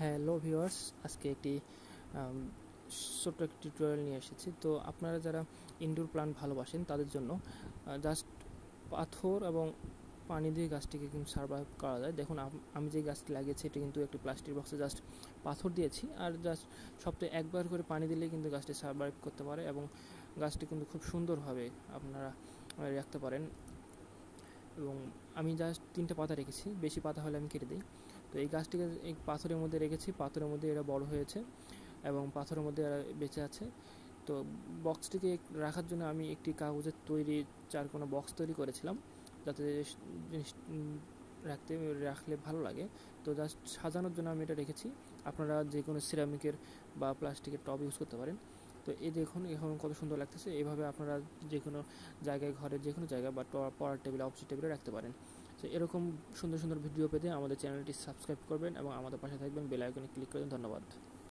Hello viewers, আজকে একটি ছোট্ট একটি টিউটোরিয়াল নিয়ে এসেছি। তো আপনারা যারা ইনডোর প্লান্ট ভালোবাসেন তাদের জন্য জাস্ট পাথর এবং পানি দিয়ে গাছটিকে কিন্তু সারভাইভ করা যায়। দেখুন, আমি যে গাছটি লাগিয়েছি এটি কিন্তু একটি প্লাস্টিক বক্সে জাস্ট পাথর দিয়েছি, আর জাস্ট সপ্তাহে একবার করে পানি দিলেই কিন্তু গাছটি সারভাইভ করতে পারে এবং গাছটি কিন্তু খুব সুন্দরভাবে আপনারা রাখতে পারেন। এবং আমি জাস্ট 3টে পাতা রেখেছি, বেশি পাতা হলে আমি কেটে দিই। তো এই গাছটিকে এই পাথরের মধ্যে রেখেছি, পাথরের মধ্যে এরা বড় হয়েছে এবং পাথরের মধ্যে এরা বেঁচে আছে। তো বক্সটিকে রাখার জন্য আমি একটি কাগজের তৈরি চারকোনা বক্স তৈরি করেছিলাম, যাতে জিনিস রাখলে ভালো লাগে। তো জাস্ট সাজানোর জন্য আমি এটা রেখেছি। আপনারা যে কোনো সিরামিকের বা প্লাস্টিকের টব ইউজ করতে পারেন। তো এই দেখুন এখন কত সুন্দর লাগতেছে। এইভাবে আপনারা যে কোনো জায়গায়, ঘরের যে কোনো জায়গায় বা পড়ার টেবিলে, অফিস টেবিলে রাখতে পারেন। তো এরকম সুন্দর সুন্দর ভিডিও পেতে আমাদের চ্যানেলটি সাবস্ক্রাইব করবেন এবং আমাদের পাশে থাকবেন, বেল আইকনে ক্লিক করবেন। ধন্যবাদ।